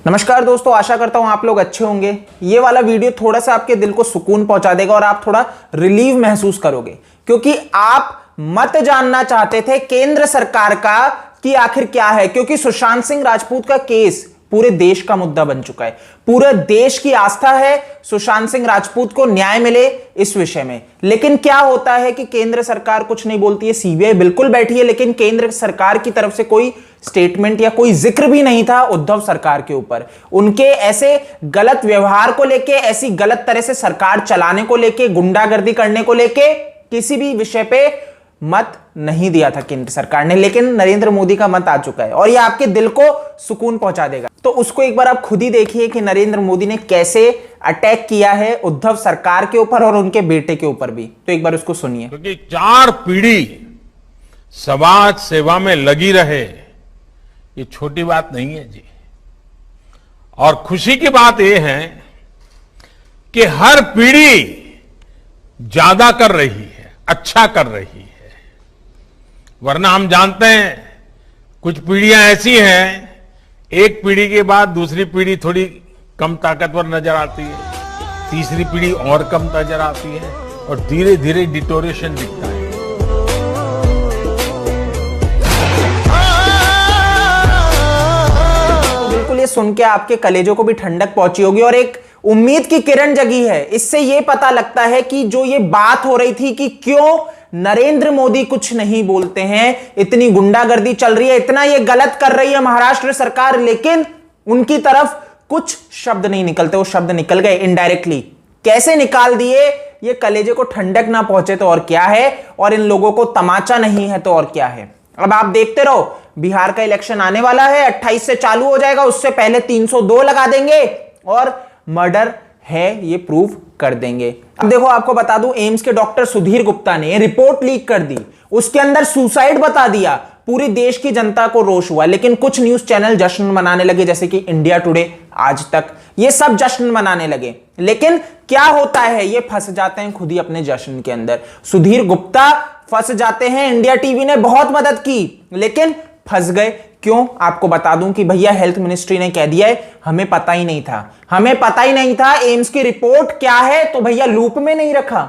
नमस्कार दोस्तों, आशा करता हूं आप लोग अच्छे होंगे। ये वाला वीडियो थोड़ा सा आपके दिल को सुकून पहुंचा देगा और आप थोड़ा रिलीव महसूस करोगे, क्योंकि आप मत जानना चाहते थे केंद्र सरकार का कि आखिर क्या है। क्योंकि सुशांत सिंह राजपूत का केस पूरे देश का मुद्दा बन चुका है। पूरे देश की आस्था है सुशांत सिंह राजपूत को न्याय मिले इस विषय में। लेकिन क्या होता है कि केंद्र सरकार कुछ नहीं बोलती है, सीबीआई बिल्कुल बैठी है, लेकिन केंद्र सरकार की तरफ से कोई स्टेटमेंट या कोई जिक्र भी नहीं था उद्धव सरकार के ऊपर। उनके ऐसे गलत व्यवहार को लेके, ऐसी गलत तरह से सरकार चलाने को लेके, गुंडागर्दी करने को लेके किसी भी विषय पे मत नहीं दिया था केंद्र सरकार ने। लेकिन नरेंद्र मोदी का मत आ चुका है और ये आपके दिल को सुकून पहुंचा देगा। तो उसको एक बार आप खुद ही देखिए कि नरेंद्र मोदी ने कैसे अटैक किया है उद्धव सरकार के ऊपर और उनके बेटे के ऊपर भी। तो एक बार उसको सुनिए। क्योंकि 4 पीढ़ी समाज सेवा में लगी रहे, ये छोटी बात नहीं है जी। और खुशी की बात यह है कि हर पीढ़ी ज्यादा कर रही है, अच्छा कर रही है। वरना हम जानते हैं कुछ पीढ़ियां ऐसी हैं, एक पीढ़ी के बाद दूसरी पीढ़ी थोड़ी कम ताकतवर नजर आती है, तीसरी पीढ़ी और कम नजर आती है और धीरे धीरे डिटोरेशन दिखता है। बिल्कुल ये सुन के आपके कलेजों को भी ठंडक पहुंची होगी और एक उम्मीद की किरण जगी है। इससे ये पता लगता है कि जो ये बात हो रही थी कि क्यों नरेंद्र मोदी कुछ नहीं बोलते हैं, इतनी गुंडागर्दी चल रही है, इतना ये गलत कर रही है महाराष्ट्र सरकार, लेकिन उनकी तरफ कुछ शब्द नहीं निकलते। वो शब्द निकल गए इनडायरेक्टली। कैसे निकाल दिए? ये कलेजे को ठंडक ना पहुंचे तो और क्या है, और इन लोगों को तमाचा नहीं है तो और क्या है। अब आप देखते रहो, बिहार का इलेक्शन आने वाला है, 28 से चालू हो जाएगा, उससे पहले 302 लगा देंगे और मर्डर है ये प्रूव कर देंगे। अब देखो, आपको बता दूं, एम्स के डॉक्टर सुधीर गुप्ता ने रिपोर्ट लीक कर दी, उसके अंदर सुसाइड बता दिया। पूरी देश की जनता को रोष हुआ, लेकिन कुछ न्यूज चैनल जश्न मनाने लगे, जैसे कि इंडिया टुडे, आज तक, ये सब जश्न मनाने लगे। लेकिन क्या होता है, ये फंस जाते हैं खुद ही अपने जश्न के अंदर। सुधीर गुप्ता फंस जाते हैं, इंडिया टीवी ने बहुत मदद की लेकिन फंस गए। क्यों? आपको बता दूं कि भैया हेल्थ मिनिस्ट्री ने कह दिया है हमें पता ही नहीं था, हमें पता ही नहीं था एम्स की रिपोर्ट क्या है। तो भैया लूप में नहीं रखा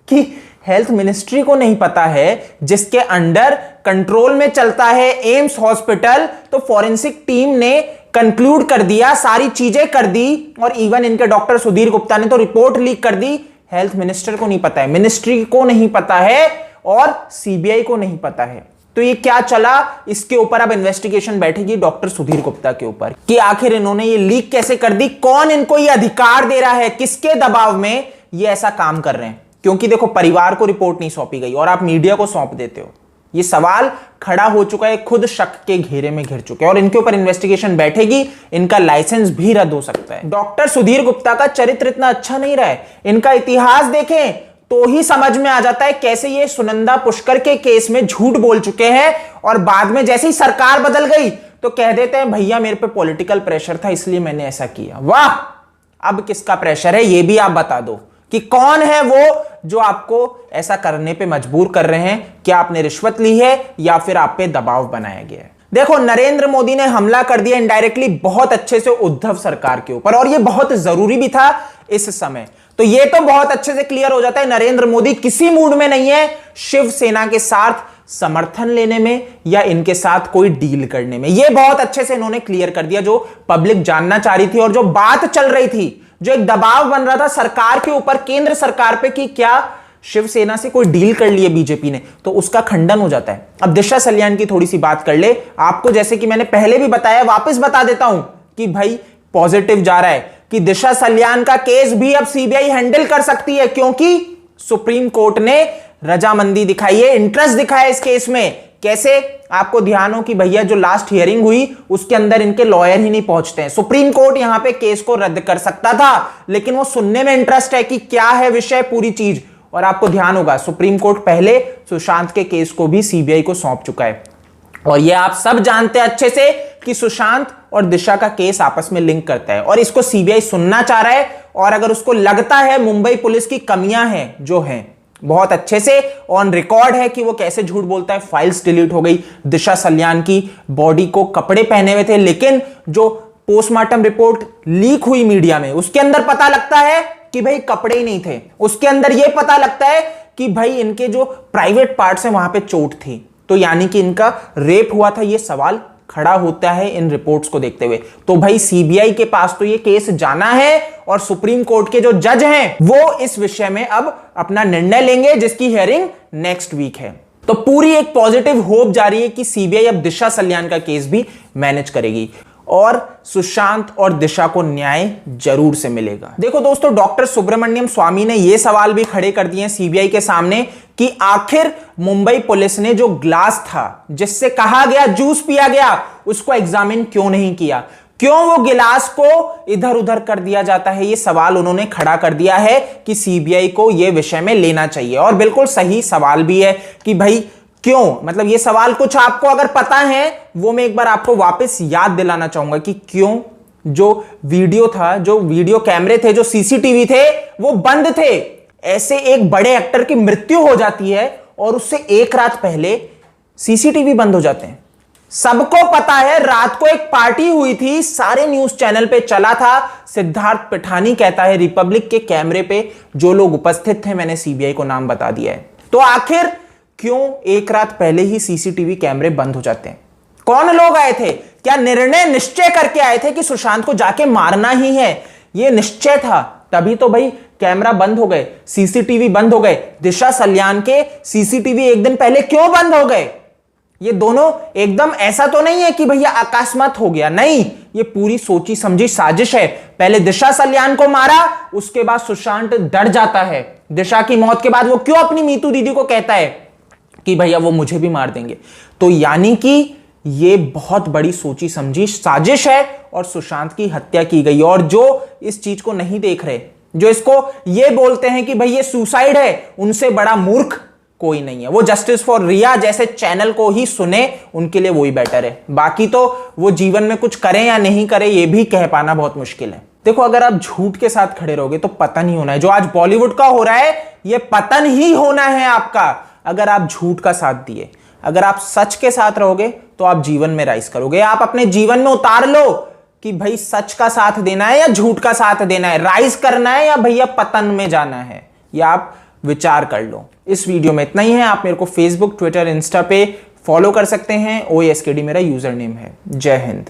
कि हेल्थ मिनिस्ट्री को नहीं पता है, जिसके अंडर कंट्रोल में चलता है एम्स हॉस्पिटल। तो फॉरेंसिक टीम ने कंक्लूड कर दिया, सारी चीजें कर दी, और इवन इनके डॉक्टर सुधीर गुप्ता ने तो रिपोर्ट लीक कर दी। हेल्थ मिनिस्टर को नहीं पता है, मिनिस्ट्री को नहीं पता है और सीबीआई को नहीं पता है। तो ये क्या चला, इसके ऊपर अब इन्वेस्टिगेशन बैठेगी डॉक्टर सुधीर गुप्ता के ऊपर कि आखिर इन्होंने ये लीक कैसे कर दी, कौन इनको ये अधिकार दे रहा है, किसके दबाव में ये ऐसा काम कर रहे हैं। क्योंकि देखो, परिवार को रिपोर्ट नहीं सौंपी गई और आप मीडिया को सौंप देते हो। ये सवाल खड़ा हो चुका है, खुद शक के घेरे में घिर चुके हैं और इनके ऊपर इन्वेस्टिगेशन बैठेगी। इनका लाइसेंस भी रद्द हो सकता है। डॉक्टर सुधीर गुप्ता का चरित्र इतना अच्छा नहीं रहा है, इनका इतिहास देखें तो ही समझ में आ जाता है कैसे ये सुनंदा पुष्कर के केस में झूठ बोल चुके हैं और बाद में जैसे ही सरकार बदल गई तो कह देते हैं भैया मेरे पे पॉलिटिकल प्रेशर था इसलिए मैंने ऐसा किया। वाह, अब किसका प्रेशर है ये भी आप बता दो कि कौन है वो जो आपको ऐसा करने पे मजबूर कर रहे हैं। क्या आपने रिश्वत ली है या फिर आप पे दबाव बनाया गया है? देखो, नरेंद्र मोदी ने हमला कर दिया इनडायरेक्टली बहुत अच्छे से उद्धव सरकार के ऊपर, और ये बहुत जरूरी भी था इस समय। तो ये तो बहुत अच्छे से क्लियर हो जाता है नरेंद्र मोदी किसी मूड में नहीं है शिवसेना के साथ समर्थन लेने में या इनके साथ कोई डील करने में। ये बहुत अच्छे से इन्होंने क्लियर कर दिया, जो पब्लिक जानना चाह रही थी और जो बात चल रही थी, जो एक दबाव बन रहा था सरकार के ऊपर, केंद्र सरकार पे, कि क्या शिवसेना से कोई डील कर ली है बीजेपी ने, तो उसका खंडन हो जाता है। अब दिशा सल्यान की थोड़ी सी बात कर ले। आपको जैसे कि मैंने पहले भी बताया, वापस बता देता हूं कि भाई पॉजिटिव जा रहा है कि दिशा सल्यान का केस भी अब सीबीआई हैंडल कर सकती है, क्योंकि सुप्रीम कोर्ट ने रजामंदी दिखाई है, इंटरेस्ट दिखाया इस केस में। कैसे? आपको ध्यान हो कि भैया जो लास्ट हियरिंग हुई उसके अंदर इनके लॉयर ही नहीं पहुंचते हैं। सुप्रीम कोर्ट यहां पे केस को रद्द कर सकता था, लेकिन वो सुनने में इंटरेस्ट है कि क्या है विषय, पूरी चीज। और आपको ध्यान होगा सुप्रीम कोर्ट पहले सुशांत के केस को भी सीबीआई को सौंप चुका है, और ये आप सब जानते हैं अच्छे से कि सुशांत और दिशा का केस आपस में लिंक करता है और इसको सीबीआई सुनना चाह रहा है। और अगर उसको लगता है मुंबई पुलिस की कमियां हैं, जो हैं बहुत अच्छे से ऑन रिकॉर्ड है कि वो कैसे झूठ बोलता है, फाइल्स डिलीट हो गई, दिशा सल्यान की बॉडी को कपड़े पहने हुए थे लेकिन जो पोस्टमार्टम रिपोर्ट लीक हुई मीडिया में, उसके अंदर पता लगता है कि भाई कपड़े ही नहीं थे, उसके अंदर यह पता लगता है कि भाई इनके जो प्राइवेट पार्ट्स हैं वहां पे चोट थी, तो यानी कि इनका रेप हुआ था। यह सवाल खड़ा होता है इन रिपोर्ट्स को देखते हुए। तो भाई सीबीआई के पास तो ये केस जाना है और सुप्रीम कोर्ट के जो जज हैं वो इस विषय में अब अपना निर्णय लेंगे, जिसकी हियरिंग नेक्स्ट वीक है। तो पूरी एक पॉजिटिव होप जा रही है कि सीबीआई अब दिशा सल्यान का केस भी मैनेज करेगी और सुशांत और दिशा को न्याय जरूर से मिलेगा। देखो दोस्तों, डॉक्टर सुब्रमण्यम स्वामी ने यह सवाल भी खड़े कर दिए हैं सीबीआई के सामने कि आखिर मुंबई पुलिस ने जो ग्लास था जिससे कहा गया जूस पिया गया, उसको एग्जामिन क्यों नहीं किया, क्यों वो गिलास को इधर उधर कर दिया जाता है। ये सवाल उन्होंने खड़ा कर दिया है कि सीबीआई को यह विषय में लेना चाहिए। और बिल्कुल सही सवाल भी है कि भाई क्यों, मतलब ये सवाल कुछ आपको अगर पता है वो मैं एक बार आपको वापस याद दिलाना चाहूंगा कि क्यों जो वीडियो था, जो वीडियो कैमरे थे, जो सीसीटीवी थे वो बंद थे। ऐसे एक बड़े एक्टर की मृत्यु हो जाती है और उससे एक रात पहले सीसीटीवी बंद हो जाते हैं। सबको पता है रात को एक पार्टी हुई थी, सारे न्यूज चैनल पे चला था। सिद्धार्थ पिठानी कहता है रिपब्लिक के कैमरे पे जो लोग उपस्थित थे, मैंने सीबीआई को नाम बता दिया है। तो आखिर क्यों एक रात पहले ही सीसीटीवी कैमरे बंद हो जाते हैं? कौन लोग आए थे? क्या निर्णय निश्चय करके आए थे कि सुशांत को जाके मारना ही है? यह निश्चय था, तभी तो भाई कैमरा बंद हो गए, सीसीटीवी बंद हो गए। दिशा सल्यान के सीसीटीवी एक दिन पहले क्यों बंद हो गए? ये दोनों एकदम ऐसा तो नहीं है कि भैया अकस्मात हो गया, नहीं, ये पूरी सोची समझी साजिश है। पहले दिशा सल्यान को मारा, उसके बाद सुशांत डर जाता है। दिशा की मौत के बाद वो क्यों अपनी मीतू दीदी को कहता है कि भैया वो मुझे भी मार देंगे? तो यानी कि ये बहुत बड़ी सोची समझी साजिश है और सुशांत की हत्या की गई। और जो इस चीज को नहीं देख रहे, जो इसको ये बोलते हैं कि भाई ये सुसाइड है, उनसे बड़ा मूर्ख कोई नहीं है। वो जस्टिस फॉर रिया जैसे चैनल को ही सुने, उनके लिए वही बेटर है। बाकी तो वो जीवन में कुछ करें या नहीं करें ये भी कह पाना बहुत मुश्किल है। देखो, अगर आप झूठ के साथ खड़े रहोगे तो पतन ही होना है। जो आज बॉलीवुड का हो रहा है ये पतन ही होना है आपका, अगर आप झूठ का साथ दिए। अगर आप सच के साथ रहोगे तो आप जीवन में राइज करोगे। आप अपने जीवन में उतार लो कि भाई सच का साथ देना है या झूठ का साथ देना है, राइज करना है या भैया पतन में जाना है, या आप विचार कर लो। इस वीडियो में इतना ही है। आप मेरे को फेसबुक, ट्विटर, इंस्टा पे फॉलो कर सकते हैं। OASKD मेरा यूजर नेम है। जय हिंद।